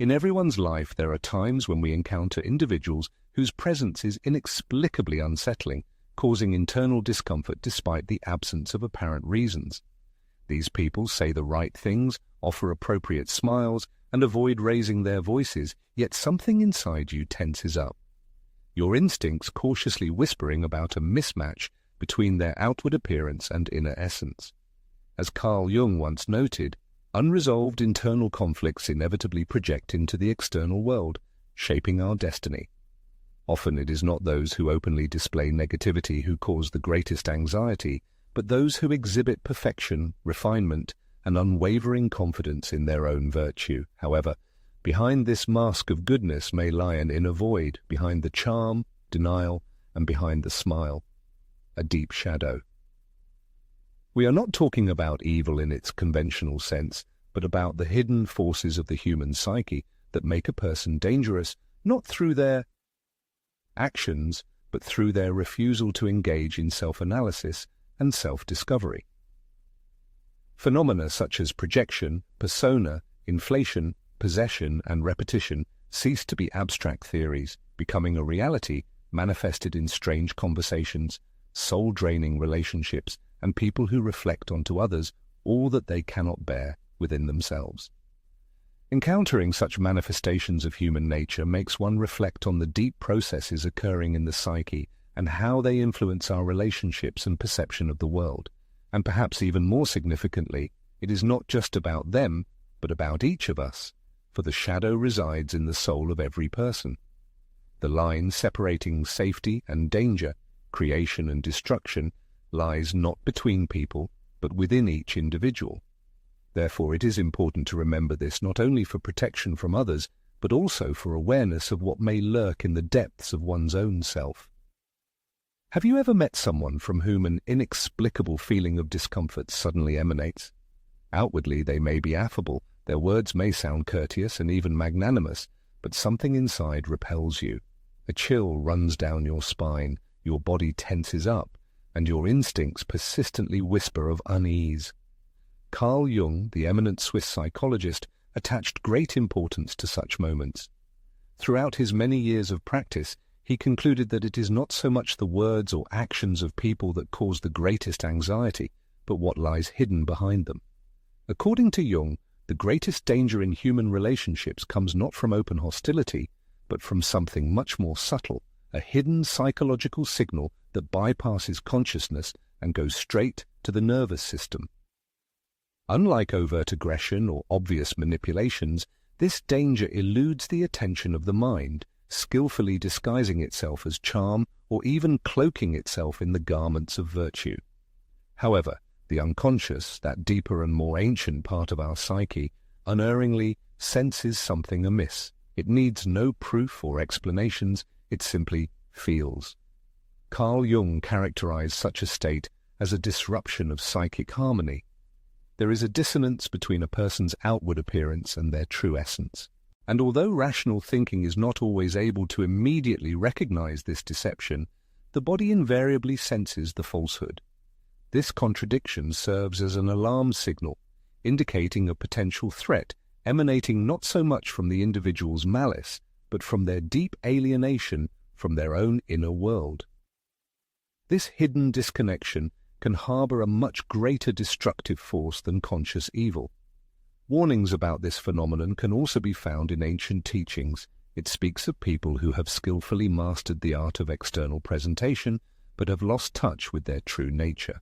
In everyone's life, there are times when we encounter individuals whose presence is inexplicably unsettling, causing internal discomfort despite the absence of apparent reasons. These people say the right things, offer appropriate smiles, and avoid raising their voices, yet something inside you tenses up. Your instincts cautiously whispering about a mismatch between their outward appearance and inner essence. As Carl Jung once noted, unresolved internal conflicts inevitably project into the external world, shaping our destiny. Often it is not those who openly display negativity who cause the greatest anxiety, but those who exhibit perfection, refinement, and unwavering confidence in their own virtue. However, behind this mask of goodness may lie an inner void, behind the charm, denial, and behind the smile, a deep shadow. We are not talking about evil in its conventional sense, but about the hidden forces of the human psyche that make a person dangerous, not through their actions, but through their refusal to engage in self-analysis and self-discovery. Phenomena such as projection, persona, inflation, possession, and repetition cease to be abstract theories, becoming a reality manifested in strange conversations, soul-draining relationships, and people who reflect onto others all that they cannot bear within themselves. Encountering such manifestations of human nature makes one reflect on the deep processes occurring in the psyche and how they influence our relationships and perception of the world. And perhaps even more significantly, it is not just about them, but about each of us, for the shadow resides in the soul of every person. The line separating safety and danger, creation and destruction, lies not between people, but within each individual. Therefore, it is important to remember this not only for protection from others, but also for awareness of what may lurk in the depths of one's own self. Have you ever met someone from whom an inexplicable feeling of discomfort suddenly emanates? Outwardly, they may be affable, their words may sound courteous and even magnanimous, but something inside repels you. A chill runs down your spine, your body tenses up, and your instincts persistently whisper of unease. Carl Jung, the eminent Swiss psychologist, attached great importance to such moments. Throughout his many years of practice, he concluded that it is not so much the words or actions of people that cause the greatest anxiety, but what lies hidden behind them. According to Jung, the greatest danger in human relationships comes not from open hostility, but from something much more subtle, a hidden psychological signal that bypasses consciousness and goes straight to the nervous system. Unlike overt aggression or obvious manipulations, this danger eludes the attention of the mind, skillfully disguising itself as charm or even cloaking itself in the garments of virtue. However, the unconscious, that deeper and more ancient part of our psyche, unerringly senses something amiss. It needs no proof or explanations, it simply feels. Carl Jung characterized such a state as a disruption of psychic harmony. There is a dissonance between a person's outward appearance and their true essence. And although rational thinking is not always able to immediately recognize this deception, the body invariably senses the falsehood. This contradiction serves as an alarm signal, indicating a potential threat emanating not so much from the individual's malice, but from their deep alienation from their own inner world. This hidden disconnection can harbor a much greater destructive force than conscious evil. Warnings about this phenomenon can also be found in ancient teachings. It speaks of people who have skillfully mastered the art of external presentation, but have lost touch with their true nature.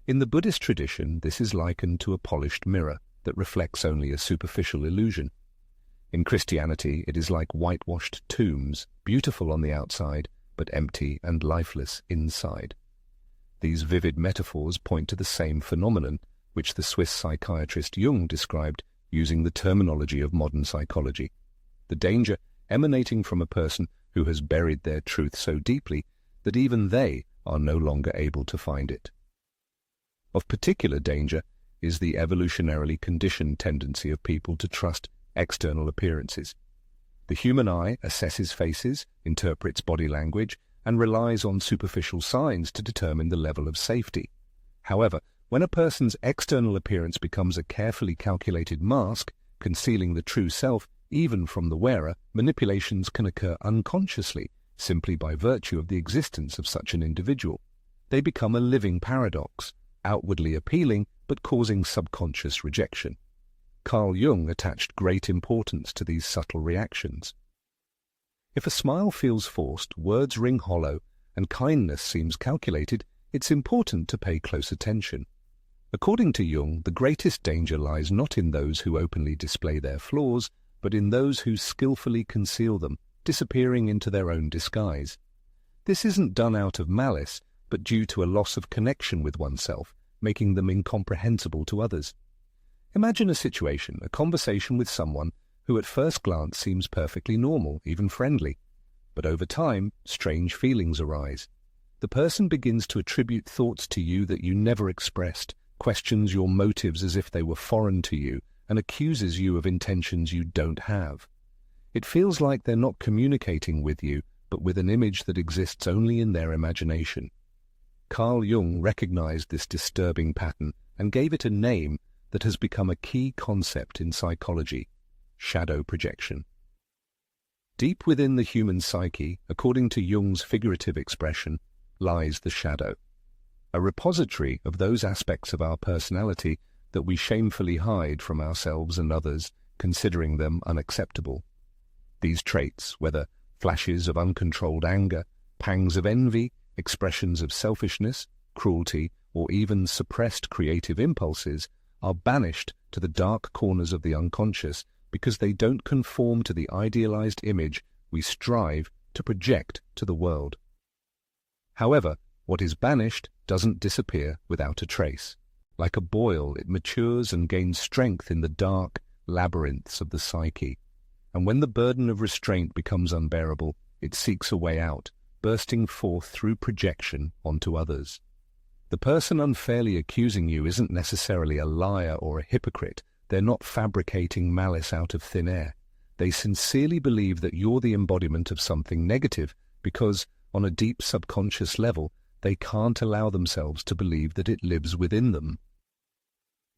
In the Buddhist tradition, this is likened to a polished mirror that reflects only a superficial illusion. In Christianity, it is like whitewashed tombs, beautiful on the outside, but empty and lifeless inside. These vivid metaphors point to the same phenomenon, which the Swiss psychiatrist Jung described using the terminology of modern psychology. The danger emanating from a person who has buried their truth so deeply that even they are no longer able to find it. Of particular danger is the evolutionarily conditioned tendency of people to trust external appearances. The human eye assesses faces, interprets body language, and relies on superficial signs to determine the level of safety. However, when a person's external appearance becomes a carefully calculated mask, concealing the true self, Even from the wearer, manipulations can occur unconsciously, simply by virtue of the existence of such an individual. They become a living paradox, outwardly appealing but causing subconscious rejection. Carl Jung attached great importance to these subtle reactions. If a smile feels forced, words ring hollow, and kindness seems calculated, it's important to pay close attention. According to Jung, the greatest danger lies not in those who openly display their flaws, but in those who skillfully conceal them, disappearing into their own disguise. This isn't done out of malice, but due to a loss of connection with oneself, making them incomprehensible to others. Imagine a situation, a conversation with someone who at first glance seems perfectly normal, even friendly. But over time, strange feelings arise. The person begins to attribute thoughts to you that you never expressed, questions your motives as if they were foreign to you, and accuses you of intentions you don't have. It feels like they're not communicating with you, but with an image that exists only in their imagination. Carl Jung recognized this disturbing pattern and gave it a name that has become a key concept in psychology: shadow projection. Deep within the human psyche, according to Jung's figurative expression, lies the shadow, a repository of those aspects of our personality that we shamefully hide from ourselves and others, considering them unacceptable. These traits, whether flashes of uncontrolled anger, pangs of envy, expressions of selfishness, cruelty, or even suppressed creative impulses, are banished to the dark corners of the unconscious because they don't conform to the idealized image we strive to project to the world. However, what is banished doesn't disappear without a trace. Like a boil, it matures and gains strength in the dark labyrinths of the psyche. And when the burden of restraint becomes unbearable, it seeks a way out, bursting forth through projection onto others. The person unfairly accusing you isn't necessarily a liar or a hypocrite. They're not fabricating malice out of thin air. They sincerely believe that you're the embodiment of something negative because, on a deep subconscious level, they can't allow themselves to believe that it lives within them.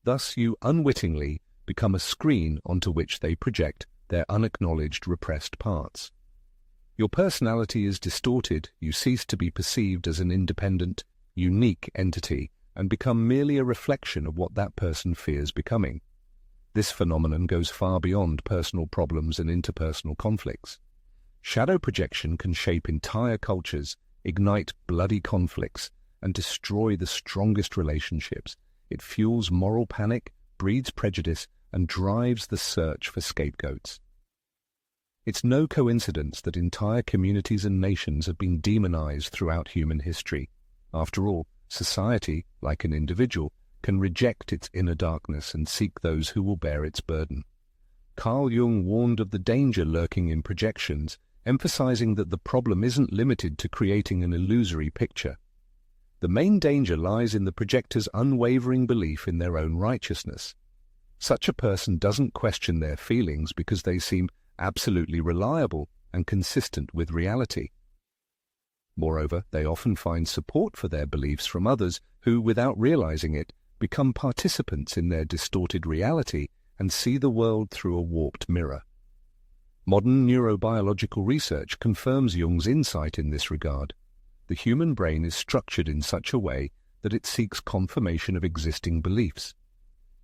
Thus you unwittingly become a screen onto which they project their unacknowledged repressed parts. Your personality is distorted, you cease to be perceived as an independent, unique entity and become merely a reflection of what that person fears becoming. This phenomenon goes far beyond personal problems and interpersonal conflicts. Shadow projection can shape entire cultures, ignite bloody conflicts, and destroy the strongest relationships. It fuels moral panic, breeds prejudice, and drives the search for scapegoats. It's no coincidence that entire communities and nations have been demonized throughout human history. After all, society, like an individual, can reject its inner darkness and seek those who will bear its burden. Carl Jung warned of the danger lurking in projections, emphasizing that the problem isn't limited to creating an illusory picture. The main danger lies in the projector's unwavering belief in their own righteousness. Such a person doesn't question their feelings because they seem absolutely reliable and consistent with reality. Moreover, they often find support for their beliefs from others who, without realizing it, become participants in their distorted reality and see the world through a warped mirror. Modern neurobiological research confirms Jung's insight in this regard. The human brain is structured in such a way that it seeks confirmation of existing beliefs.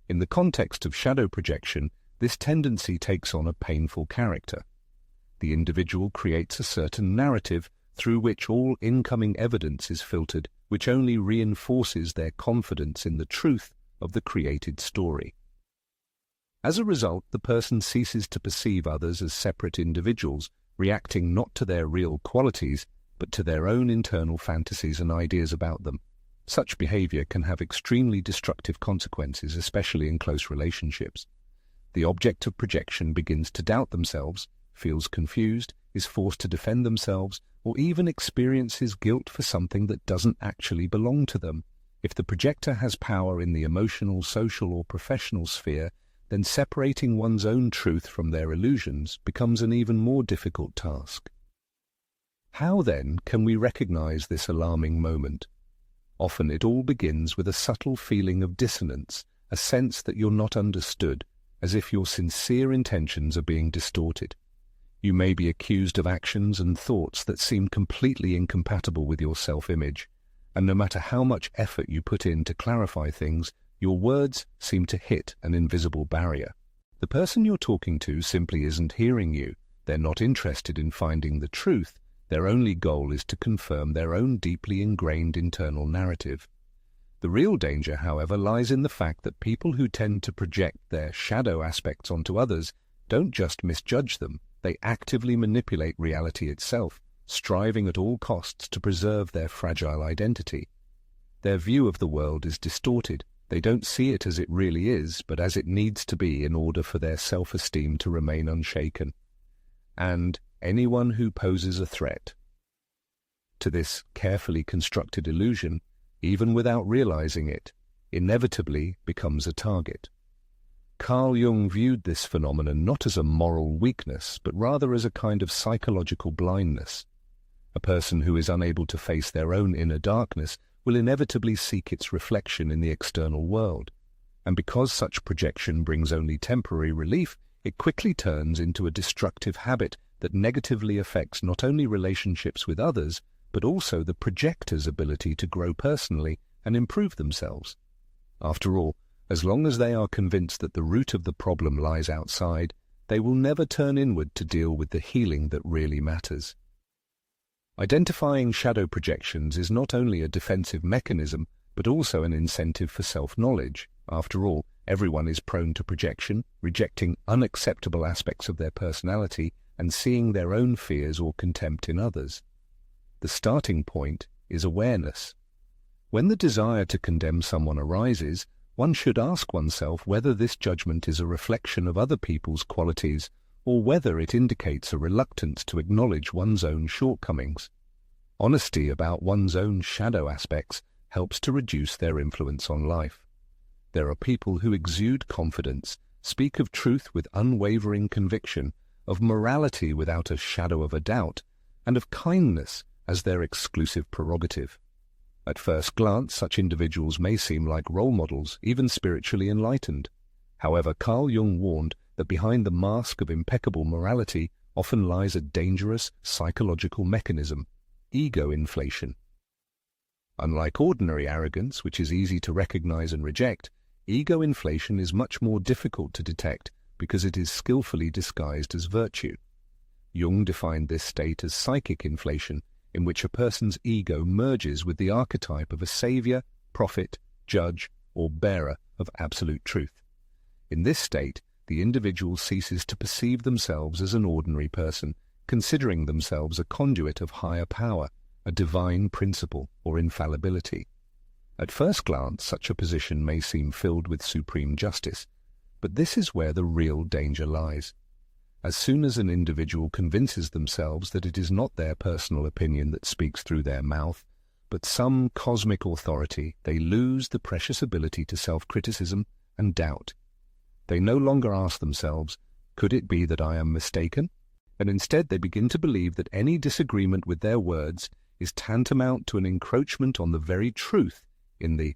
In the context of shadow projection, this tendency takes on a painful character. The individual creates a certain narrative through which all incoming evidence is filtered, which only reinforces their confidence in the truth of the created story. As a result, the person ceases to perceive others as separate individuals, reacting not to their real qualities, but to their own internal fantasies and ideas about them. Such behavior can have extremely destructive consequences, especially in close relationships. The object of projection begins to doubt themselves, feels confused, is forced to defend themselves, or even experiences guilt for something that doesn't actually belong to them. If the projector has power in the emotional, social, or professional sphere, then separating one's own truth from their illusions becomes an even more difficult task. How, then, can we recognize this alarming moment? Often it all begins with a subtle feeling of dissonance, a sense that you're not understood, as if your sincere intentions are being distorted. You may be accused of actions and thoughts that seem completely incompatible with your self-image, and no matter how much effort you put in to clarify things, your words seem to hit an invisible barrier. The person you're talking to simply isn't hearing you. They're not interested in finding the truth. Their only goal is to confirm their own deeply ingrained internal narrative. The real danger, however, lies in the fact that people who tend to project their shadow aspects onto others don't just misjudge them, they actively manipulate reality itself, striving at all costs to preserve their fragile identity. Their view of the world is distorted. They don't see it as it really is, but as it needs to be in order for their self-esteem to remain unshaken. And anyone who poses a threat to this carefully constructed illusion, even without realizing it, inevitably becomes a target. Carl Jung viewed this phenomenon not as a moral weakness, but rather as a kind of psychological blindness. A person who is unable to face their own inner darkness will inevitably seek its reflection in the external world, and because such projection brings only temporary relief, it quickly turns into a destructive habit that negatively affects not only relationships with others, but also the projector's ability to grow personally and improve themselves. After all, as long as they are convinced that the root of the problem lies outside, they will never turn inward to deal with the healing that really matters. Identifying shadow projections is not only a defensive mechanism, but also an incentive for self-knowledge. After all, everyone is prone to projection, rejecting unacceptable aspects of their personality and seeing their own fears or contempt in others. The starting point is awareness. When the desire to condemn someone arises, one should ask oneself whether this judgment is a reflection of other people's qualities or whether it indicates a reluctance to acknowledge one's own shortcomings. Honesty about one's own shadow aspects helps to reduce their influence on life. There are people who exude confidence, speak of truth with unwavering conviction, of morality without a shadow of a doubt, and of kindness as their exclusive prerogative. At first glance, such individuals may seem like role models, even spiritually enlightened. However, Carl Jung warned that behind the mask of impeccable morality often lies a dangerous psychological mechanism, ego inflation. Unlike ordinary arrogance, which is easy to recognize and reject, ego inflation is much more difficult to detect because it is skillfully disguised as virtue. Jung defined this state as psychic inflation, in which a person's ego merges with the archetype of a savior, prophet, judge, or bearer of absolute truth. In this state, the individual ceases to perceive themselves as an ordinary person, considering themselves a conduit of higher power, a divine principle or infallibility. At first glance, such a position may seem filled with supreme justice, but this is where the real danger lies. As soon as an individual convinces themselves that it is not their personal opinion that speaks through their mouth, but some cosmic authority, they lose the precious ability to self-criticism and doubt. They no longer ask themselves, could it be that I am mistaken? And instead they begin to believe that any disagreement with their words is tantamount to an encroachment on the very truth in the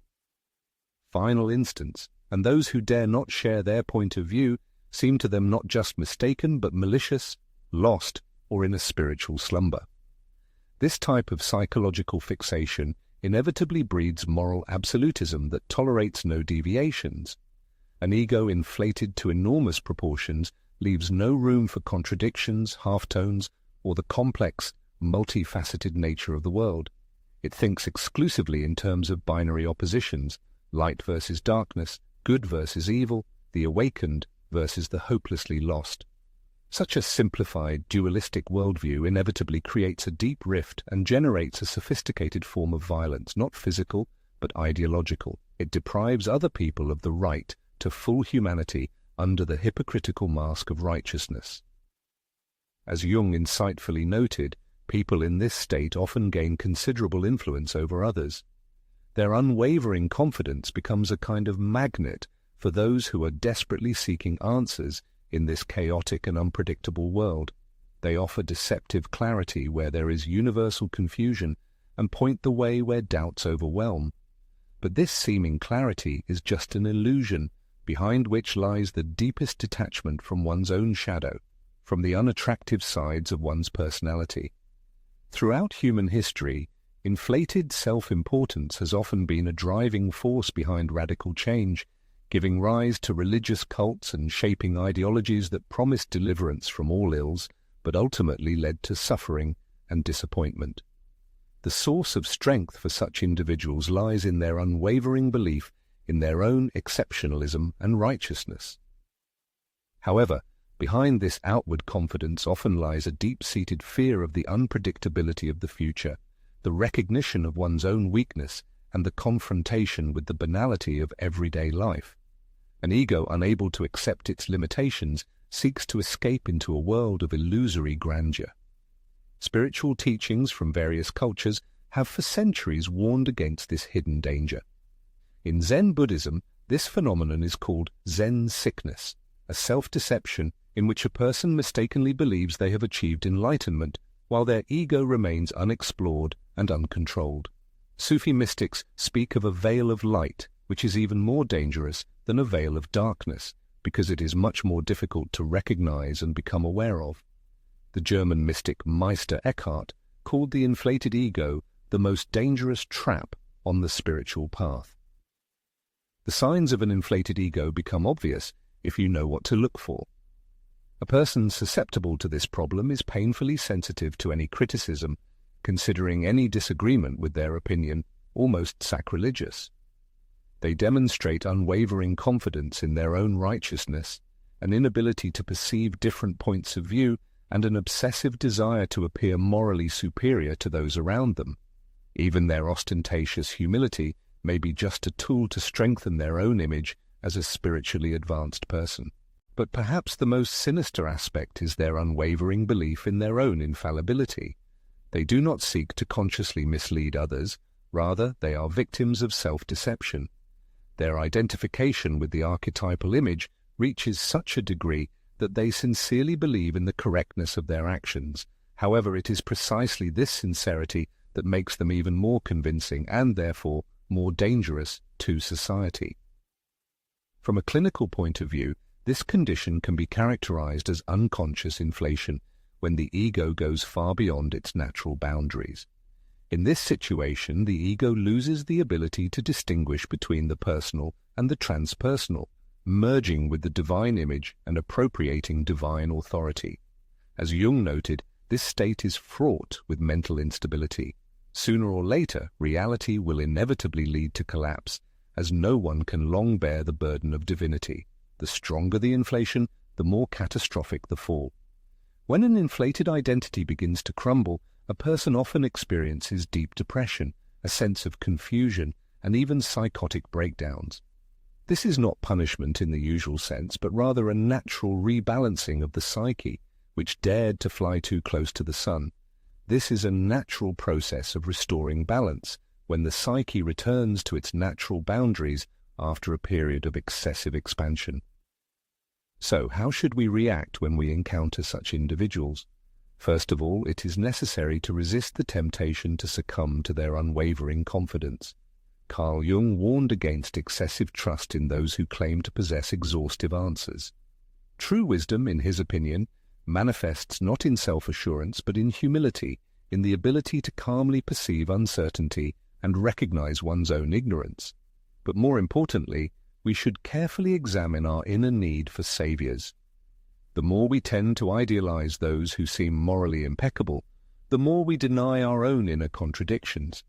final instance, and those who dare not share their point of view seem to them not just mistaken but malicious, lost, or in a spiritual slumber. This type of psychological fixation inevitably breeds moral absolutism that tolerates no deviations. An ego inflated to enormous proportions leaves no room for contradictions, half-tones, or the complex, multifaceted nature of the world. It thinks exclusively in terms of binary oppositions, light versus darkness, good versus evil, the awakened versus the hopelessly lost. Such a simplified, dualistic worldview inevitably creates a deep rift and generates a sophisticated form of violence, not physical, but ideological. It deprives other people of the right to full humanity under the hypocritical mask of righteousness. As Jung insightfully noted, people in this state often gain considerable influence over others. Their unwavering confidence becomes a kind of magnet for those who are desperately seeking answers in this chaotic and unpredictable world. They offer deceptive clarity where there is universal confusion and point the way where doubts overwhelm. But this seeming clarity is just an illusion, behind which lies the deepest detachment from one's own shadow, from the unattractive sides of one's personality. Throughout human history, inflated self-importance has often been a driving force behind radical change, giving rise to religious cults and shaping ideologies that promised deliverance from all ills, but ultimately led to suffering and disappointment. The source of strength for such individuals lies in their unwavering belief in their own exceptionalism and righteousness. However, behind this outward confidence often lies a deep-seated fear of the unpredictability of the future, the recognition of one's own weakness, and the confrontation with the banality of everyday life. An ego unable to accept its limitations seeks to escape into a world of illusory grandeur. Spiritual teachings from various cultures have for centuries warned against this hidden danger. In Zen Buddhism, this phenomenon is called Zen sickness, a self-deception in which a person mistakenly believes they have achieved enlightenment while their ego remains unexplored and uncontrolled. Sufi mystics speak of a veil of light, which is even more dangerous than a veil of darkness, because it is much more difficult to recognize and become aware of. The German mystic Meister Eckhart called the inflated ego the most dangerous trap on the spiritual path. The signs of an inflated ego become obvious if you know what to look for. A person susceptible to this problem is painfully sensitive to any criticism, considering any disagreement with their opinion almost sacrilegious. They demonstrate unwavering confidence in their own righteousness, an inability to perceive different points of view, and an obsessive desire to appear morally superior to those around them. Even their ostentatious humility may be just a tool to strengthen their own image as a spiritually advanced person. But perhaps the most sinister aspect is their unwavering belief in their own infallibility. They do not seek to consciously mislead others, rather they are victims of self-deception. Their identification with the archetypal image reaches such a degree that they sincerely believe in the correctness of their actions. However, it is precisely this sincerity that makes them even more convincing and, therefore, more dangerous to society. From a clinical point of view, this condition can be characterized as unconscious inflation, when the ego goes far beyond its natural boundaries. In this situation, the ego loses the ability to distinguish between the personal and the transpersonal, merging with the divine image and appropriating divine authority. As Jung noted, this state is fraught with mental instability. Sooner or later, reality will inevitably lead to collapse, as no one can long bear the burden of divinity. The stronger the inflation, the more catastrophic the fall. When an inflated identity begins to crumble, a person often experiences deep depression, a sense of confusion, and even psychotic breakdowns. This is not punishment in the usual sense, but rather a natural rebalancing of the psyche, which dared to fly too close to the sun. This is a natural process of restoring balance, when the psyche returns to its natural boundaries after a period of excessive expansion. So, how should we react when we encounter such individuals? First of all, it is necessary to resist the temptation to succumb to their unwavering confidence. Carl Jung warned against excessive trust in those who claim to possess exhaustive answers. True wisdom, in his opinion, manifests not in self-assurance but in humility, in the ability to calmly perceive uncertainty and recognize one's own ignorance. But more importantly, we should carefully examine our inner need for saviors. The more we tend to idealize those who seem morally impeccable, the more we deny our own inner contradictions.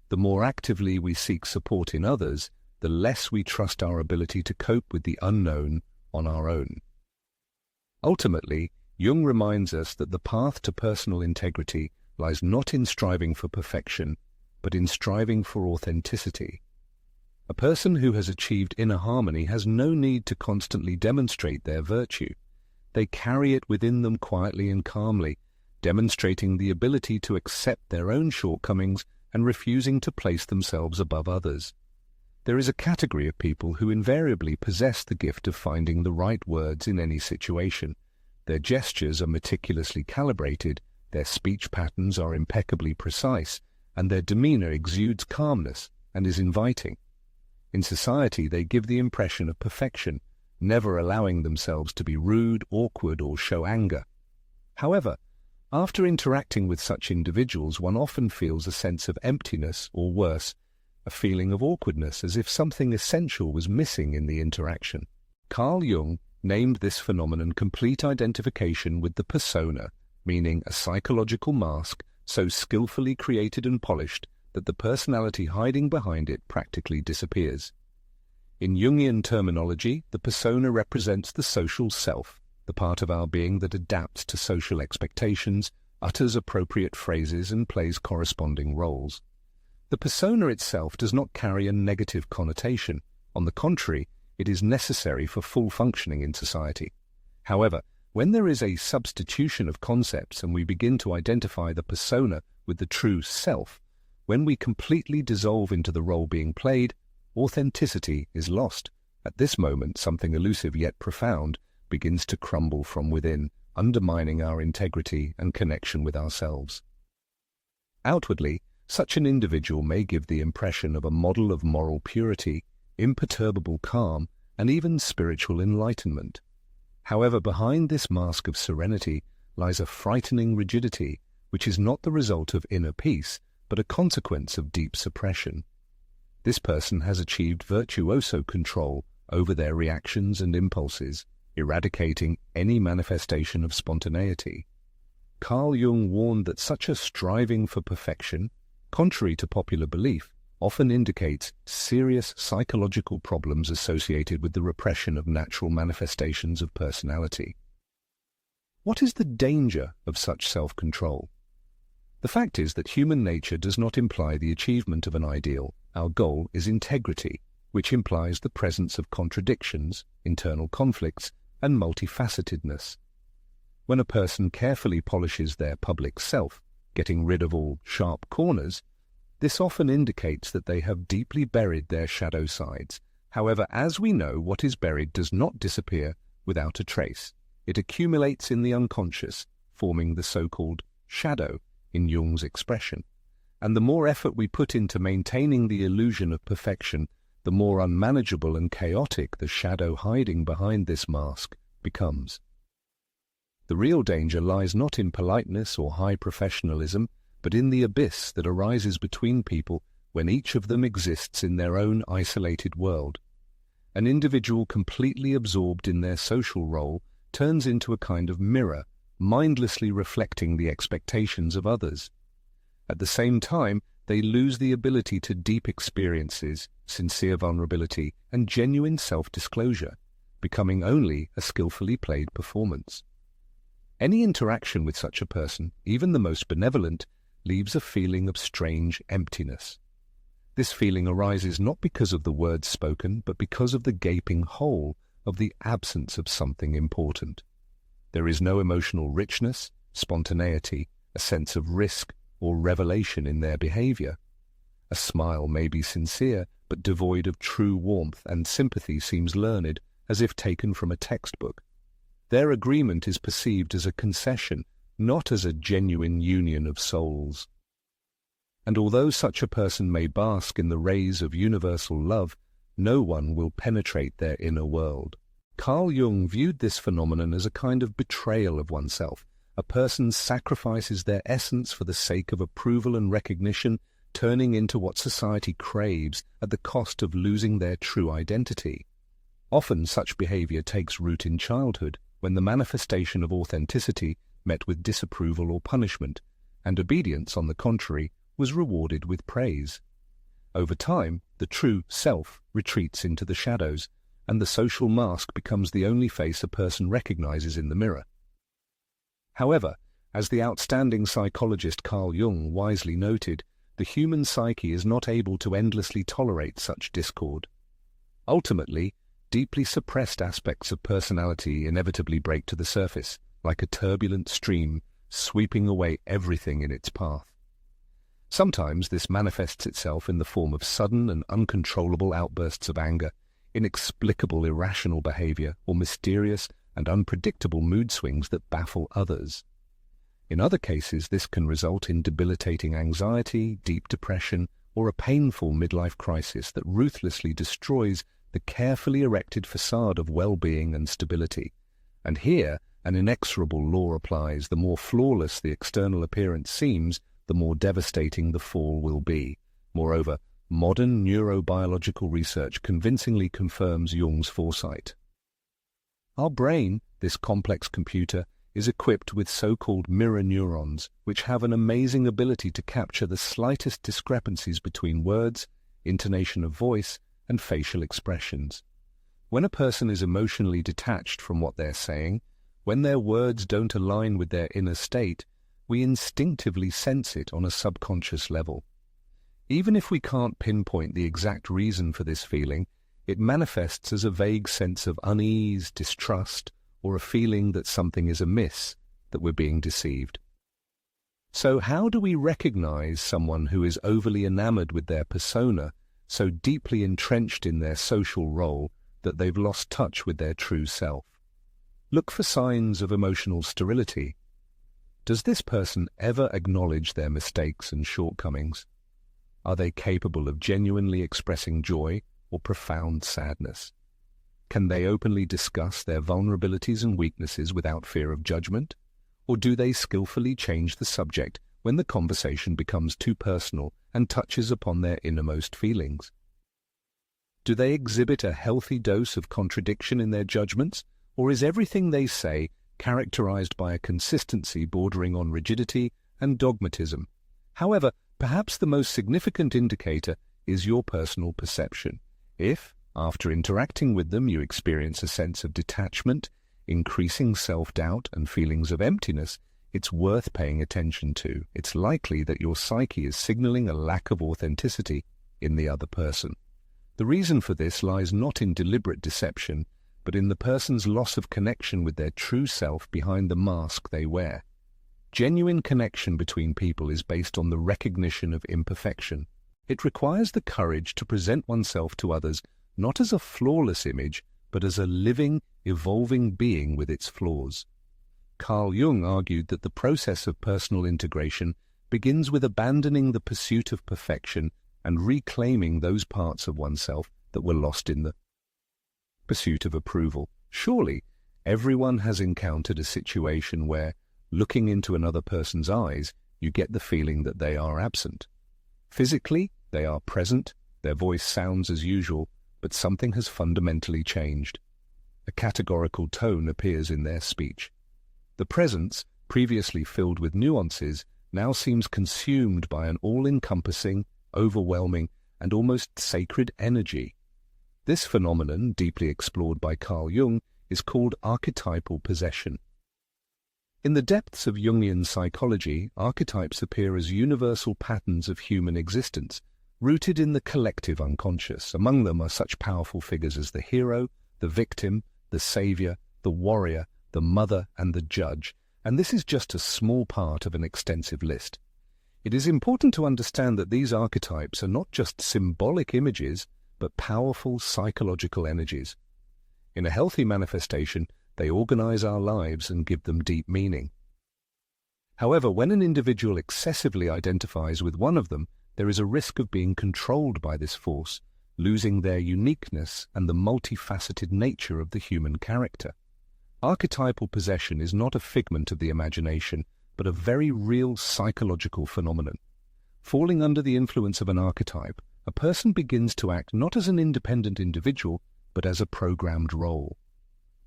The more actively we seek support in others, the less we trust our ability to cope with the unknown on our own. Ultimately, Jung reminds us that the path to personal integrity lies not in striving for perfection, but in striving for authenticity. A person who has achieved inner harmony has no need to constantly demonstrate their virtue. They carry it within them quietly and calmly, demonstrating the ability to accept their own shortcomings and refusing to place themselves above others. There is a category of people who invariably possess the gift of finding the right words in any situation. Their gestures are meticulously calibrated, their speech patterns are impeccably precise, and their demeanor exudes calmness and is inviting. In society, they give the impression of perfection, never allowing themselves to be rude, awkward, or show anger. However, after interacting with such individuals, one often feels a sense of emptiness, or worse, a feeling of awkwardness, as if something essential was missing in the interaction. Carl Jung named this phenomenon complete identification with the persona, meaning a psychological mask so skillfully created and polished that the personality hiding behind it practically disappears. In Jungian terminology, the persona represents the social self, the part of our being that adapts to social expectations, utters appropriate phrases, and plays corresponding roles. The persona itself does not carry a negative connotation. On the contrary, it is necessary for full functioning in society. However, when there is a substitution of concepts and we begin to identify the persona with the true self, when we completely dissolve into the role being played, authenticity is lost. At this moment, something elusive yet profound begins to crumble from within, undermining our integrity and connection with ourselves. Outwardly, such an individual may give the impression of a model of moral purity, imperturbable calm, and even spiritual enlightenment. However, behind this mask of serenity lies a frightening rigidity, which is not the result of inner peace, but a consequence of deep suppression. This person has achieved virtuoso control over their reactions and impulses, eradicating any manifestation of spontaneity. Carl Jung warned that such a striving for perfection, contrary to popular belief, often indicates serious psychological problems associated with the repression of natural manifestations of personality. What is the danger of such self-control? The fact is that human nature does not imply the achievement of an ideal. Our goal is integrity, which implies the presence of contradictions, internal conflicts, and multifacetedness. When a person carefully polishes their public self, getting rid of all sharp corners, this often indicates that they have deeply buried their shadow sides. However, as we know, what is buried does not disappear without a trace. It accumulates in the unconscious, forming the so-called shadow in Jung's expression. And the more effort we put into maintaining the illusion of perfection, the more unmanageable and chaotic the shadow hiding behind this mask becomes. The real danger lies not in politeness or high professionalism, but in the abyss that arises between people when each of them exists in their own isolated world. An individual completely absorbed in their social role turns into a kind of mirror, mindlessly reflecting the expectations of others. At the same time, they lose the ability to deep experiences, sincere vulnerability, and genuine self-disclosure, becoming only a skillfully played performance. Any interaction with such a person, even the most benevolent, leaves a feeling of strange emptiness. This feeling arises not because of the words spoken, but because of the gaping hole of the absence of something important. There is no emotional richness, spontaneity, a sense of risk, or revelation in their behavior. A smile may be sincere, but devoid of true warmth, and sympathy seems learned, as if taken from a textbook. Their agreement is perceived as a concession, not as a genuine union of souls. And although such a person may bask in the rays of universal love, no one will penetrate their inner world. Carl Jung viewed this phenomenon as a kind of betrayal of oneself. A person sacrifices their essence for the sake of approval and recognition, turning into what society craves at the cost of losing their true identity. Often such behavior takes root in childhood, when the manifestation of authenticity met with disapproval or punishment, and obedience, on the contrary, was rewarded with praise. Over time, the true self retreats into the shadows, and the social mask becomes the only face a person recognizes in the mirror. However, as the outstanding psychologist Carl Jung wisely noted, the human psyche is not able to endlessly tolerate such discord. Ultimately, deeply suppressed aspects of personality inevitably break to the surface, like a turbulent stream sweeping away everything in its path. Sometimes this manifests itself in the form of sudden and uncontrollable outbursts of anger, inexplicable irrational behavior, or mysterious and unpredictable mood swings that baffle others. In other cases, this can result in debilitating anxiety, deep depression, or a painful midlife crisis that ruthlessly destroys the carefully erected facade of well-being and stability. And here, an inexorable law applies: the more flawless the external appearance seems, the more devastating the fall will be. Moreover, modern neurobiological research convincingly confirms Jung's foresight. Our brain, this complex computer, is equipped with so-called mirror neurons, which have an amazing ability to capture the slightest discrepancies between words, intonation of voice, and facial expressions. When a person is emotionally detached from what they're saying, when their words don't align with their inner state, we instinctively sense it on a subconscious level. Even if we can't pinpoint the exact reason for this feeling, it manifests as a vague sense of unease, distrust, or a feeling that something is amiss, that we're being deceived. So how do we recognize someone who is overly enamored with their persona, so deeply entrenched in their social role that they've lost touch with their true self? Look for signs of emotional sterility. Does this person ever acknowledge their mistakes and shortcomings? Are they capable of genuinely expressing joy or profound sadness? Can they openly discuss their vulnerabilities and weaknesses without fear of judgment? Or do they skillfully change the subject when the conversation becomes too personal and touches upon their innermost feelings? Do they exhibit a healthy dose of contradiction in their judgments, or is everything they say characterized by a consistency bordering on rigidity and dogmatism? However, perhaps the most significant indicator is your personal perception. If, after interacting with them, you experience a sense of detachment, increasing self-doubt, and feelings of emptiness, it's worth paying attention to. It's likely that your psyche is signaling a lack of authenticity in the other person. The reason for this lies not in deliberate deception, but in the person's loss of connection with their true self behind the mask they wear. Genuine connection between people is based on the recognition of imperfection. It requires the courage to present oneself to others not as a flawless image, but as a living, evolving being with its flaws. Carl Jung argued that the process of personal integration begins with abandoning the pursuit of perfection and reclaiming those parts of oneself that were lost in the pursuit of approval. Surely, everyone has encountered a situation where, looking into another person's eyes, you get the feeling that they are absent. Physically, they are present, their voice sounds as usual, but something has fundamentally changed. A categorical tone appears in their speech. The presence, previously filled with nuances, now seems consumed by an all-encompassing, overwhelming, and almost sacred energy. This phenomenon, deeply explored by Carl Jung, is called archetypal possession. In the depths of Jungian psychology, archetypes appear as universal patterns of human existence, rooted in the collective unconscious. Among them are such powerful figures as the hero, the victim, the savior, the warrior, the mother, and the judge, and this is just a small part of an extensive list. It is important to understand that these archetypes are not just symbolic images, but powerful psychological energies. In a healthy manifestation, they organize our lives and give them deep meaning. However, when an individual excessively identifies with one of them, there is a risk of being controlled by this force, losing their uniqueness and the multifaceted nature of the human character. Archetypal possession is not a figment of the imagination, but a very real psychological phenomenon. Falling under the influence of an archetype, a person begins to act not as an independent individual, but as a programmed role.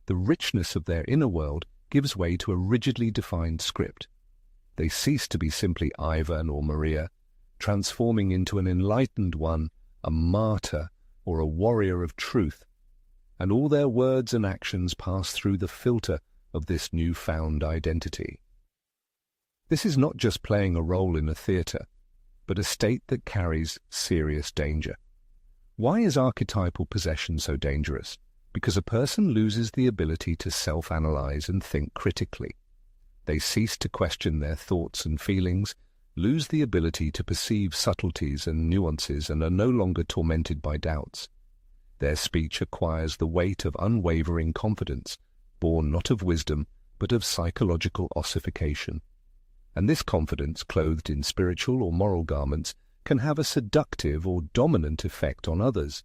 The richness of their inner world gives way to a rigidly defined script. They cease to be simply Ivan or Maria, transforming into an enlightened one, a martyr, or a warrior of truth, and all their words and actions pass through the filter of this newfound identity. This is not just playing a role in a theatre, but a state that carries serious danger. Why is archetypal possession so dangerous? Because a person loses the ability to self-analyze and think critically. They cease to question their thoughts and feelings, lose the ability to perceive subtleties and nuances, and are no longer tormented by doubts. Their speech acquires the weight of unwavering confidence, born not of wisdom, but of psychological ossification. And this confidence, clothed in spiritual or moral garments, can have a seductive or dominant effect on others.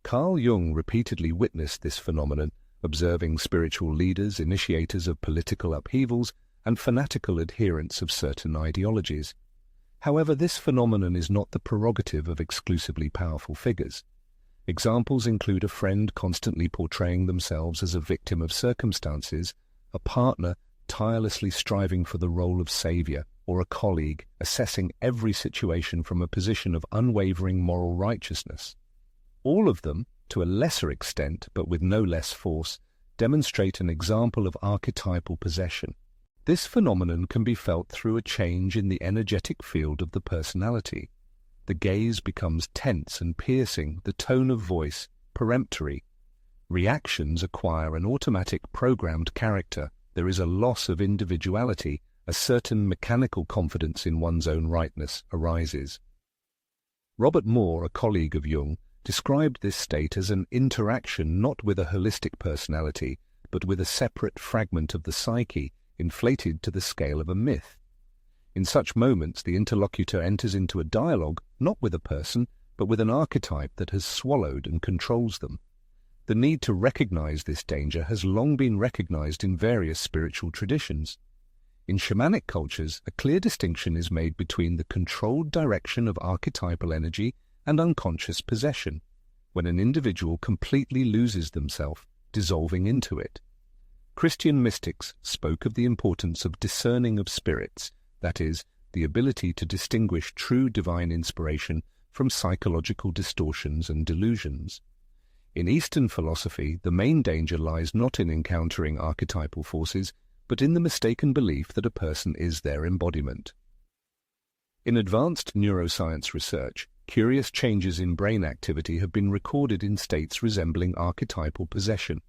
Carl Jung repeatedly witnessed this phenomenon, observing spiritual leaders, initiators of political upheavals, and fanatical adherents of certain ideologies. However, this phenomenon is not the prerogative of exclusively powerful figures. Examples include a friend constantly portraying themselves as a victim of circumstances, a partner tirelessly striving for the role of savior, or a colleague assessing every situation from a position of unwavering moral righteousness. All of them, to a lesser extent but with no less force, demonstrate an example of archetypal possession. This phenomenon can be felt through a change in the energetic field of the personality. The gaze becomes tense and piercing, the tone of voice peremptory. Reactions acquire an automatic programmed character. There is a loss of individuality. A certain mechanical confidence in one's own rightness arises. Robert Moore, a colleague of Jung, described this state as an interaction not with a holistic personality, but with a separate fragment of the psyche inflated to the scale of a myth. In such moments, the interlocutor enters into a dialogue not with a person, but with an archetype that has swallowed and controls them. The need to recognize this danger has long been recognized in various spiritual traditions. In shamanic cultures, a clear distinction is made between the controlled direction of archetypal energy and unconscious possession, when an individual completely loses themselves, dissolving into it. Christian mystics spoke of the importance of discerning of spirits, that is, the ability to distinguish true divine inspiration from psychological distortions and delusions. In Eastern philosophy, the main danger lies not in encountering archetypal forces, but in the mistaken belief that a person is their embodiment. In advanced neuroscience research, curious changes in brain activity have been recorded in states resembling archetypal possession.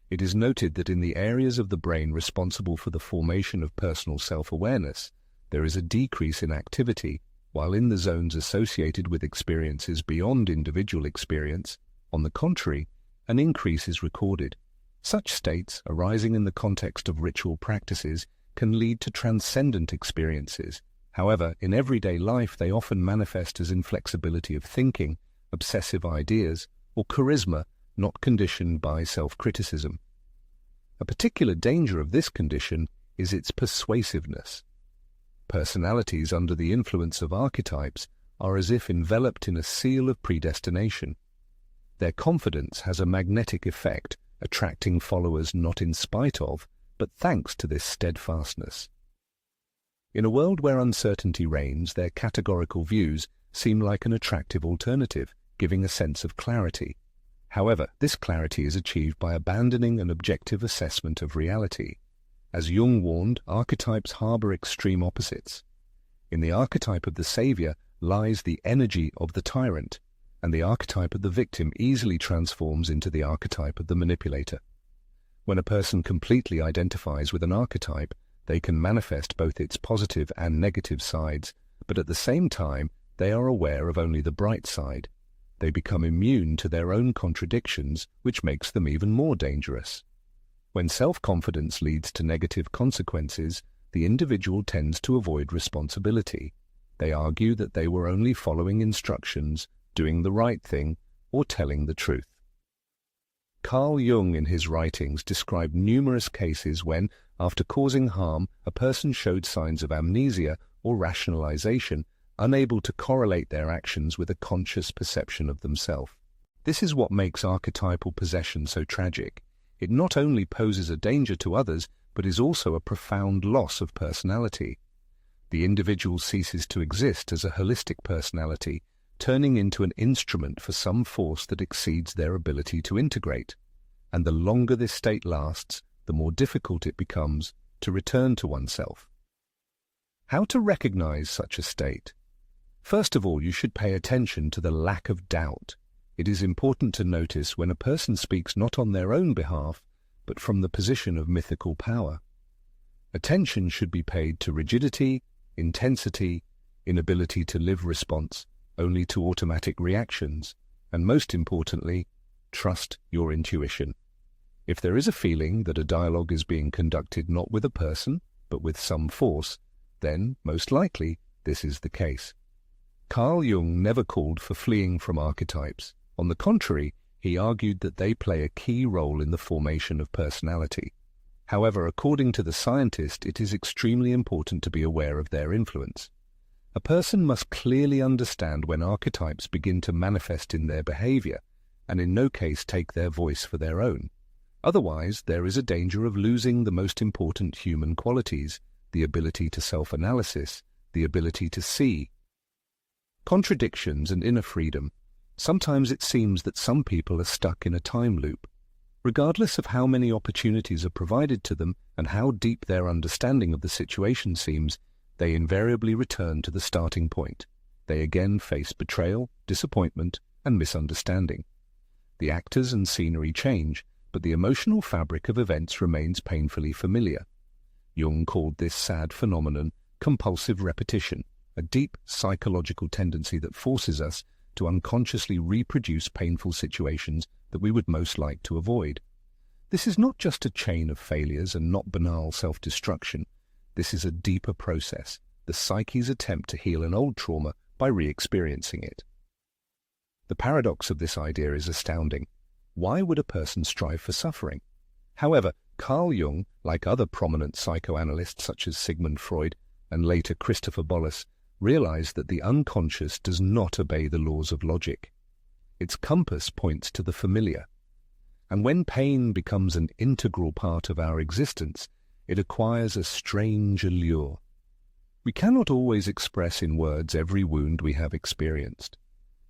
It is noted that in the areas of the brain responsible for the formation of personal self-awareness, there is a decrease in activity, while in the zones associated with experiences beyond individual experience, on the contrary, an increase is recorded. Such states, arising in the context of ritual practices, can lead to transcendent experiences. However, in everyday life they often manifest as inflexibility of thinking, obsessive ideas, or charisma not conditioned by self-criticism. A particular danger of this condition is its persuasiveness. Personalities under the influence of archetypes are as if enveloped in a seal of predestination. Their confidence has a magnetic effect, attracting followers not in spite of, but thanks to this steadfastness. In a world where uncertainty reigns, their categorical views seem like an attractive alternative, giving a sense of clarity. However, this clarity is achieved by abandoning an objective assessment of reality. As Jung warned, archetypes harbor extreme opposites. In the archetype of the savior lies the energy of the tyrant, and the archetype of the victim easily transforms into the archetype of the manipulator. When a person completely identifies with an archetype, they can manifest both its positive and negative sides, but at the same time they are aware of only the bright side. They become immune to their own contradictions, which makes them even more dangerous. When self-confidence leads to negative consequences, the individual tends to avoid responsibility. They argue that they were only following instructions, doing the right thing, or telling the truth. Carl Jung in his writings described numerous cases when, after causing harm, a person showed signs of amnesia or rationalization, unable to correlate their actions with a conscious perception of themselves. This is what makes archetypal possession so tragic. It not only poses a danger to others, but is also a profound loss of personality. The individual ceases to exist as a holistic personality, turning into an instrument for some force that exceeds their ability to integrate. And the longer this state lasts, the more difficult it becomes to return to oneself. How to recognize such a state? First of all, you should pay attention to the lack of doubt. It is important to notice when a person speaks not on their own behalf, but from the position of mythical power. Attention should be paid to rigidity, intensity, inability to live response, only to automatic reactions, and most importantly, trust your intuition. If there is a feeling that a dialogue is being conducted not with a person, but with some force, then, most likely, this is the case. Carl Jung never called for fleeing from archetypes. On the contrary, he argued that they play a key role in the formation of personality. However, according to the scientist, it is extremely important to be aware of their influence. A person must clearly understand when archetypes begin to manifest in their behavior, and in no case take their voice for their own. Otherwise, there is a danger of losing the most important human qualities, the ability to self-analysis, the ability to see. Contradictions and inner freedom. Sometimes it seems that some people are stuck in a time loop. Regardless of how many opportunities are provided to them and how deep their understanding of the situation seems, they invariably return to the starting point. They again face betrayal, disappointment, and misunderstanding. The actors and scenery change, but the emotional fabric of events remains painfully familiar. Jung called this sad phenomenon compulsive repetition, a deep psychological tendency that forces us to unconsciously reproduce painful situations that we would most like to avoid. This is not just a chain of failures and not banal self-destruction. This is a deeper process, the psyche's attempt to heal an old trauma by re-experiencing it. The paradox of this idea is astounding. Why would a person strive for suffering? However, Carl Jung, like other prominent psychoanalysts such as Sigmund Freud and later Christopher Bollas, realized that the unconscious does not obey the laws of logic. Its compass points to the familiar. And when pain becomes an integral part of our existence, it acquires a strange allure. We cannot always express in words every wound we have experienced.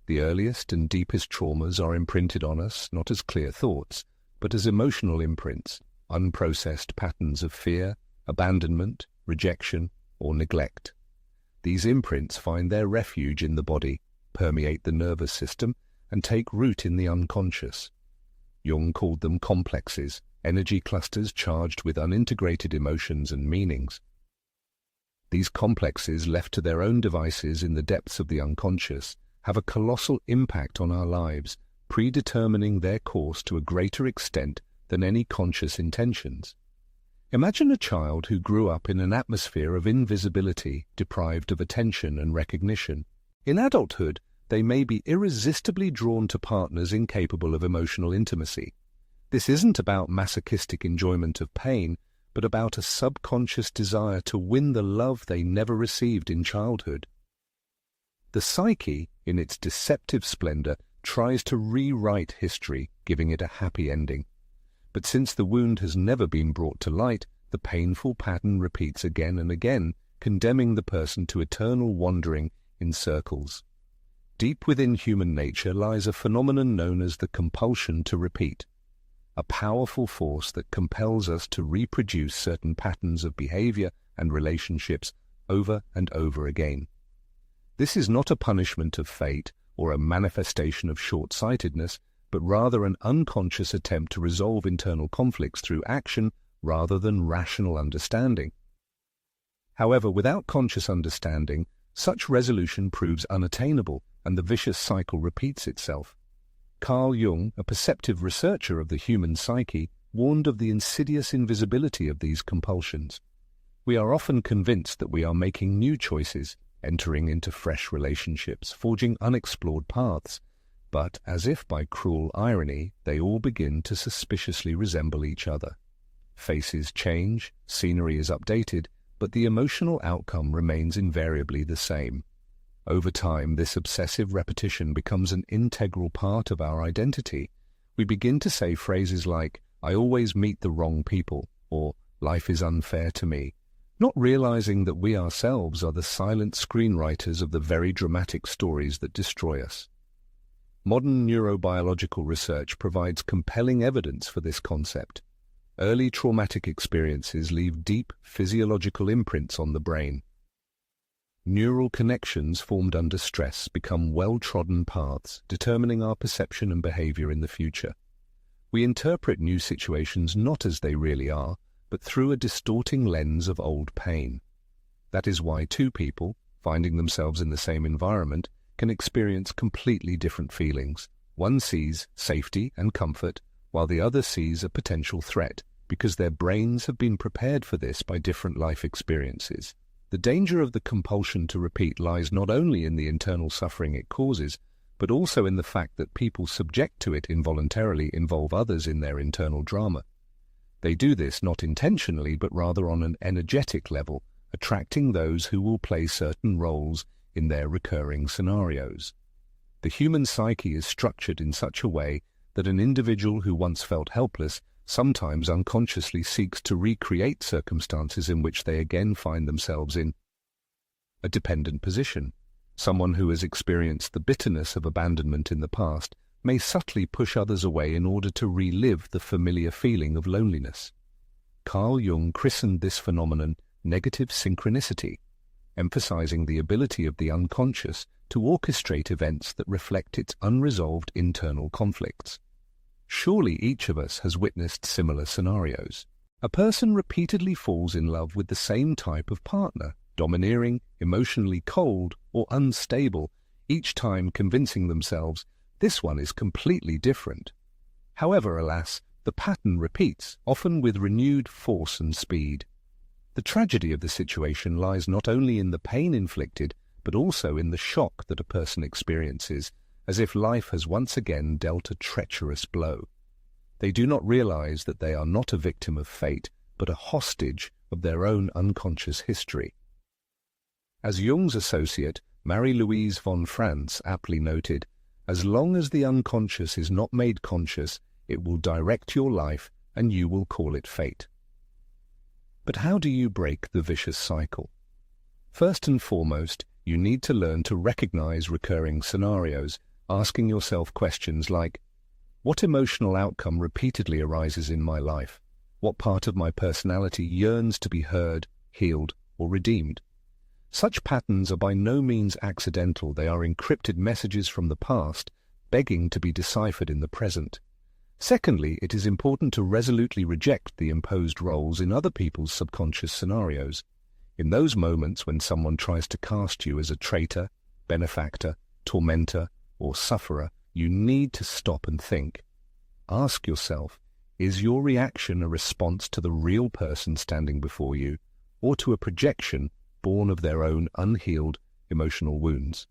The earliest and deepest traumas are imprinted on us not as clear thoughts, but as emotional imprints, unprocessed patterns of fear, abandonment, rejection, or neglect. These imprints find their refuge in the body, permeate the nervous system, and take root in the unconscious. Jung called them complexes, energy clusters charged with unintegrated emotions and meanings. These complexes, left to their own devices in the depths of the unconscious, have a colossal impact on our lives, predetermining their course to a greater extent than any conscious intentions. Imagine a child who grew up in an atmosphere of invisibility, deprived of attention and recognition. In adulthood, they may be irresistibly drawn to partners incapable of emotional intimacy. This isn't about masochistic enjoyment of pain, but about a subconscious desire to win the love they never received in childhood. The psyche, in its deceptive splendor, tries to rewrite history, giving it a happy ending. But since the wound has never been brought to light, the painful pattern repeats again and again, condemning the person to eternal wandering in circles. Deep within human nature lies a phenomenon known as the compulsion to repeat, a powerful force that compels us to reproduce certain patterns of behavior and relationships over and over again. This is not a punishment of fate or a manifestation of short-sightedness, but rather an unconscious attempt to resolve internal conflicts through action rather than rational understanding. However, without conscious understanding, such resolution proves unattainable, and the vicious cycle repeats itself. Carl Jung, a perceptive researcher of the human psyche, warned of the insidious invisibility of these compulsions. We are often convinced that we are making new choices, entering into fresh relationships, forging unexplored paths, but, as if by cruel irony, they all begin to suspiciously resemble each other. Faces change, scenery is updated, but the emotional outcome remains invariably the same. Over time, this obsessive repetition becomes an integral part of our identity. We begin to say phrases like, "I always meet the wrong people," or "life is unfair to me," not realizing that we ourselves are the silent screenwriters of the very dramatic stories that destroy us. Modern neurobiological research provides compelling evidence for this concept. Early traumatic experiences leave deep physiological imprints on the brain. Neural connections formed under stress become well-trodden paths, determining our perception and behavior in the future. We interpret new situations not as they really are, but through a distorting lens of old pain. That is why two people, finding themselves in the same environment, can experience completely different feelings. One sees safety and comfort, while the other sees a potential threat, because their brains have been prepared for this by different life experiences. The danger of the compulsion to repeat lies not only in the internal suffering it causes, but also in the fact that people subject to it involuntarily involve others in their internal drama. They do this not intentionally, but rather on an energetic level, attracting those who will play certain roles in their recurring scenarios. The human psyche is structured in such a way that an individual who once felt helpless sometimes unconsciously seeks to recreate circumstances in which they again find themselves in a dependent position. Someone who has experienced the bitterness of abandonment in the past may subtly push others away in order to relive the familiar feeling of loneliness. Carl Jung christened this phenomenon negative synchronicity, emphasizing the ability of the unconscious to orchestrate events that reflect its unresolved internal conflicts. Surely each of us has witnessed similar scenarios. A person repeatedly falls in love with the same type of partner, domineering, emotionally cold, or unstable, each time convincing themselves, this one is completely different. However, alas, the pattern repeats, often with renewed force and speed. The tragedy of the situation lies not only in the pain inflicted, but also in the shock that a person experiences, as if life has once again dealt a treacherous blow. They do not realize that they are not a victim of fate, but a hostage of their own unconscious history. As Jung's associate, Marie-Louise von Franz aptly noted, as long as the unconscious is not made conscious, it will direct your life and you will call it fate. But how do you break the vicious cycle? First and foremost, you need to learn to recognize recurring scenarios, asking yourself questions like, what emotional outcome repeatedly arises in my life? What part of my personality yearns to be heard, healed, or redeemed? Such patterns are by no means accidental. They are encrypted messages from the past, begging to be deciphered in the present. Secondly, it is important to resolutely reject the imposed roles in other people's subconscious scenarios. In those moments when someone tries to cast you as a traitor, benefactor, tormentor, or sufferer, you need to stop and think. Ask yourself, is your reaction a response to the real person standing before you, or to a projection born of their own unhealed emotional wounds?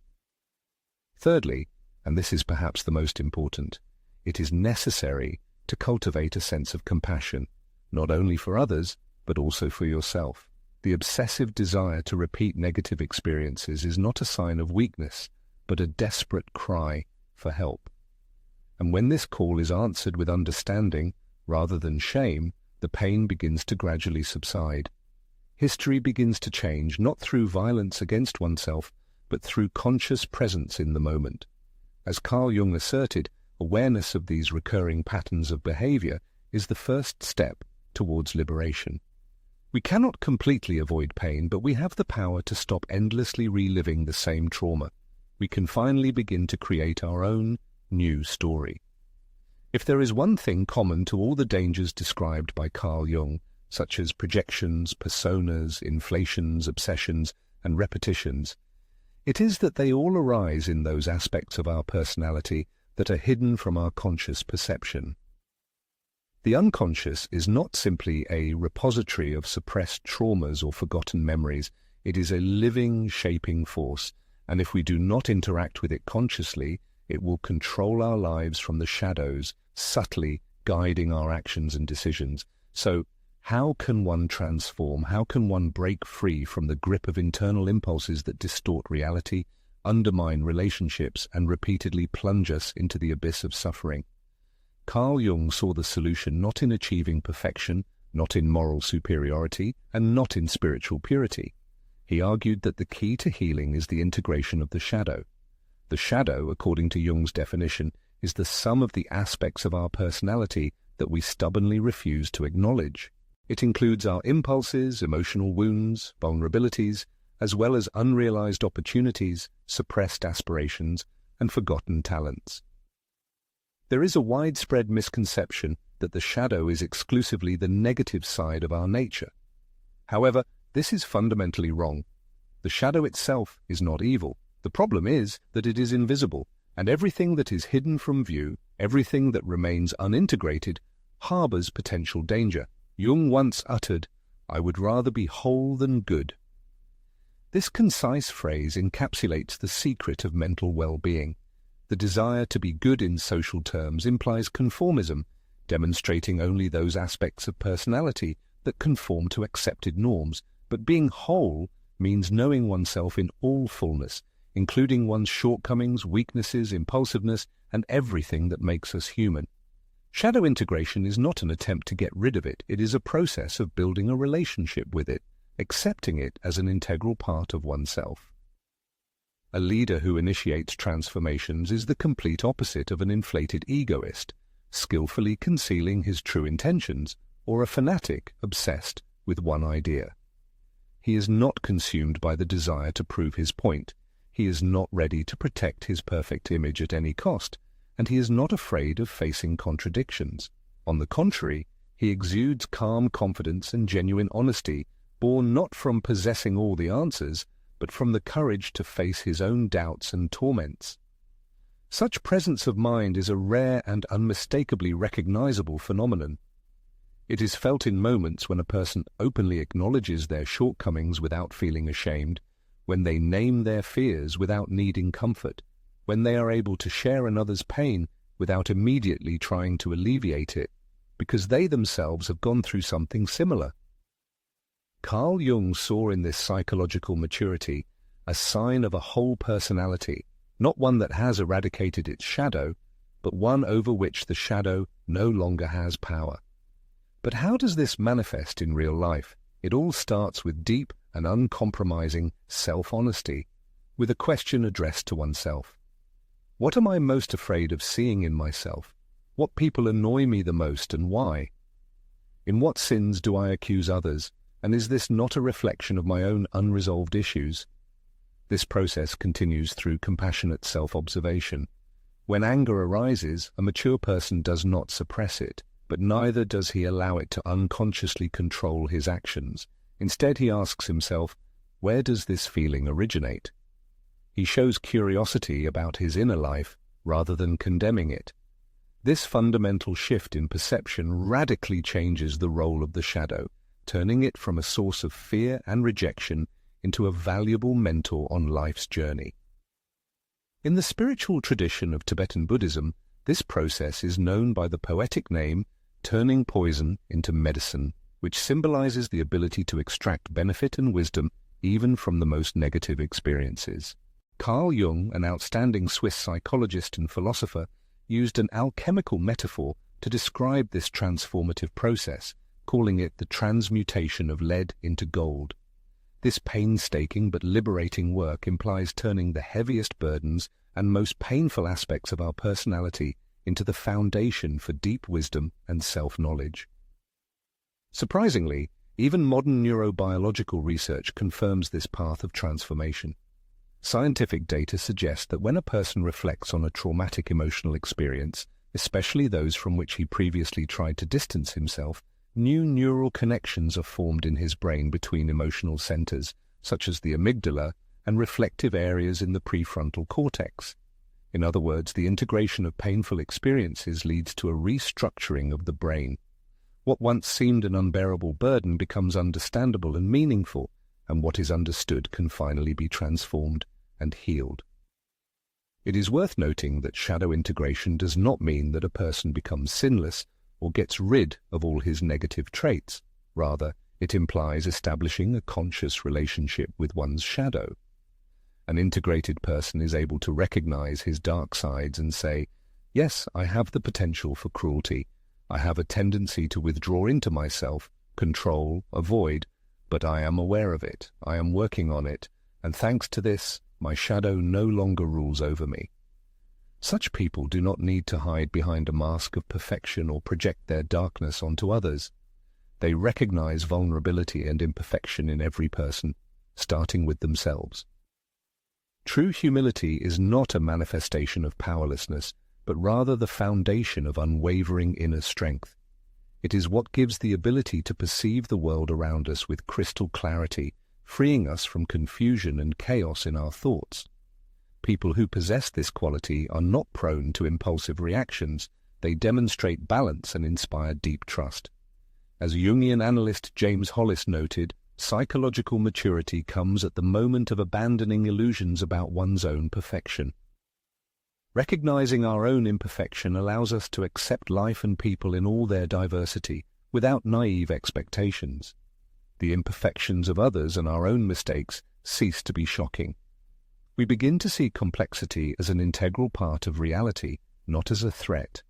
Thirdly, and this is perhaps the most important, it is necessary to cultivate a sense of compassion, not only for others, but also for yourself. The obsessive desire to repeat negative experiences is not a sign of weakness, but a desperate cry for help. And when this call is answered with understanding, rather than shame, the pain begins to gradually subside. History begins to change, not through violence against oneself, but through conscious presence in the moment. As Carl Jung asserted, awareness of these recurring patterns of behavior is the first step towards liberation. We cannot completely avoid pain, but we have the power to stop endlessly reliving the same trauma. We can finally begin to create our own new story. If there is one thing common to all the dangers described by Carl Jung, such as projections, personas, inflations, obsessions, and repetitions, it is that they all arise in those aspects of our personality that are hidden from our conscious perception. The unconscious is not simply a repository of suppressed traumas or forgotten memories. It is a living, shaping force, and if we do not interact with it consciously, it will control our lives from the shadows, subtly guiding our actions and decisions. So, how can one transform? How can one break free from the grip of internal impulses that distort reality, undermine relationships, and repeatedly plunge us into the abyss of suffering? Carl Jung saw the solution not in achieving perfection, not in moral superiority, and not in spiritual purity. He argued that the key to healing is the integration of the shadow. The shadow, according to Jung's definition, is the sum of the aspects of our personality that we stubbornly refuse to acknowledge. It includes our impulses, emotional wounds, vulnerabilities, as well as unrealized opportunities, suppressed aspirations, and forgotten talents. There is a widespread misconception that the shadow is exclusively the negative side of our nature. However, this is fundamentally wrong. The shadow itself is not evil. The problem is that it is invisible, and everything that is hidden from view, everything that remains unintegrated, harbors potential danger. Jung once uttered, "I would rather be whole than good." This concise phrase encapsulates the secret of mental well-being. The desire to be good in social terms implies conformism, demonstrating only those aspects of personality that conform to accepted norms, but being whole means knowing oneself in all fullness, including one's shortcomings, weaknesses, impulsiveness, and everything that makes us human. Shadow integration is not an attempt to get rid of it. It is a process of building a relationship with it, accepting it as an integral part of oneself. A leader who initiates transformations is the complete opposite of an inflated egoist, skillfully concealing his true intentions, or a fanatic obsessed with one idea. He is not consumed by the desire to prove his point. He is not ready to protect his perfect image at any cost, and he is not afraid of facing contradictions. On the contrary, he exudes calm confidence and genuine honesty, born not from possessing all the answers, but from the courage to face his own doubts and torments. Such presence of mind is a rare and unmistakably recognizable phenomenon. It is felt in moments when a person openly acknowledges their shortcomings without feeling ashamed, when they name their fears without needing comfort, when they are able to share another's pain without immediately trying to alleviate it, because they themselves have gone through something similar. Carl Jung saw in this psychological maturity a sign of a whole personality, not one that has eradicated its shadow, but one over which the shadow no longer has power. But how does this manifest in real life? It all starts with deep and uncompromising self-honesty, with a question addressed to oneself. What am I most afraid of seeing in myself? What people annoy me the most and why? In what sins do I accuse others, and is this not a reflection of my own unresolved issues? This process continues through compassionate self-observation. When anger arises, a mature person does not suppress it, but neither does he allow it to unconsciously control his actions. Instead, he asks himself, where does this feeling originate? He shows curiosity about his inner life rather than condemning it. This fundamental shift in perception radically changes the role of the shadow, turning it from a source of fear and rejection into a valuable mentor on life's journey. In the spiritual tradition of Tibetan Buddhism, this process is known by the poetic name turning poison into medicine, which symbolizes the ability to extract benefit and wisdom even from the most negative experiences. Carl Jung, an outstanding Swiss psychologist and philosopher, used an alchemical metaphor to describe this transformative process, calling it the transmutation of lead into gold. This painstaking but liberating work implies turning the heaviest burdens and most painful aspects of our personality into the foundation for deep wisdom and self-knowledge. Surprisingly, even modern neurobiological research confirms this path of transformation. Scientific data suggest that when a person reflects on a traumatic emotional experience, especially those from which he previously tried to distance himself, new neural connections are formed in his brain between emotional centers, such as the amygdala, and reflective areas in the prefrontal cortex. In other words, the integration of painful experiences leads to a restructuring of the brain. What once seemed an unbearable burden becomes understandable and meaningful, and what is understood can finally be transformed and healed. It is worth noting that shadow integration does not mean that a person becomes sinless or gets rid of all his negative traits. Rather, it implies establishing a conscious relationship with one's shadow. An integrated person is able to recognize his dark sides and say, yes, I have the potential for cruelty. I have a tendency to withdraw into myself, control, avoid, but I am aware of it. I am working on it, and thanks to this, my shadow no longer rules over me. Such people do not need to hide behind a mask of perfection or project their darkness onto others. They recognize vulnerability and imperfection in every person, starting with themselves. True humility is not a manifestation of powerlessness, but rather the foundation of unwavering inner strength. It is what gives the ability to perceive the world around us with crystal clarity, freeing us from confusion and chaos in our thoughts. People who possess this quality are not prone to impulsive reactions. They demonstrate balance and inspire deep trust. As Jungian analyst James Hollis noted, Psychological maturity comes at the moment of abandoning illusions about one's own perfection. Recognizing our own imperfection allows us to accept life and people in all their diversity, without naive expectations. The imperfections of others and our own mistakes cease to be shocking. We begin to see complexity as an integral part of reality, not as a threat.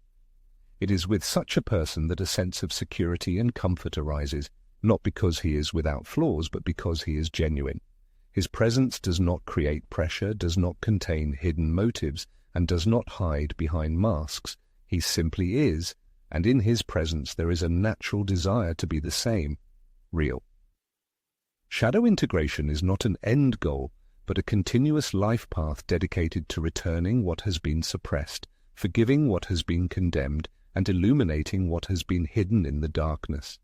It is with such a person that a sense of security and comfort arises, not because he is without flaws, but because he is genuine. His presence does not create pressure, does not contain hidden motives, and does not hide behind masks. He simply is, and in his presence there is a natural desire to be the same, real. Shadow integration is not an end goal, but a continuous life path dedicated to returning what has been suppressed, forgiving what has been condemned, and illuminating what has been hidden in the darkness.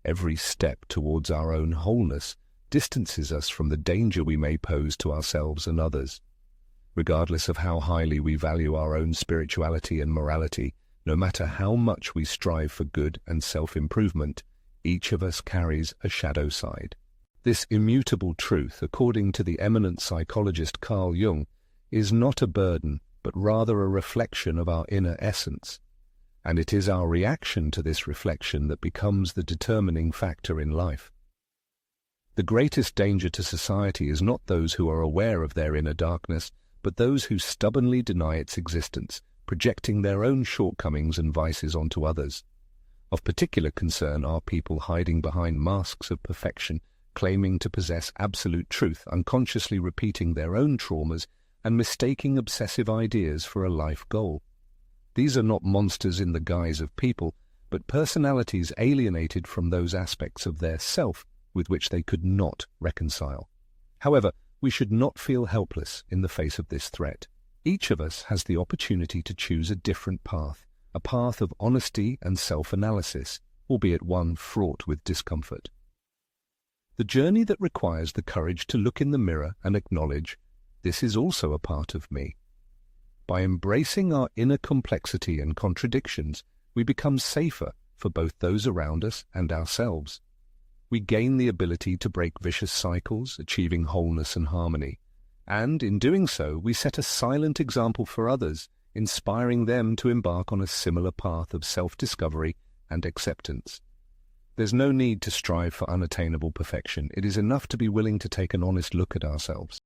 Every step towards our own wholeness distances us from the danger we may pose to ourselves and others. Regardless of how highly we value our own spirituality and morality, no matter how much we strive for good and self-improvement, each of us carries a shadow side. This immutable truth, according to the eminent psychologist Carl Jung, is not a burden, but rather a reflection of our inner essence. And it is our reaction to this reflection that becomes the determining factor in life. The greatest danger to society is not those who are aware of their inner darkness, but those who stubbornly deny its existence, projecting their own shortcomings and vices onto others. Of particular concern are people hiding behind masks of perfection, claiming to possess absolute truth, unconsciously repeating their own traumas, and mistaking obsessive ideas for a life goal. These are not monsters in the guise of people, but personalities alienated from those aspects of their self with which they could not reconcile. However, we should not feel helpless in the face of this threat. Each of us has the opportunity to choose a different path, a path of honesty and self-analysis, albeit one fraught with discomfort. The journey that requires the courage to look in the mirror and acknowledge, this is also a part of me. By embracing our inner complexity and contradictions, we become safer for both those around us and ourselves. We gain the ability to break vicious cycles, achieving wholeness and harmony. And in doing so, we set a silent example for others, inspiring them to embark on a similar path of self-discovery and acceptance. There's no need to strive for unattainable perfection. It is enough to be willing to take an honest look at ourselves.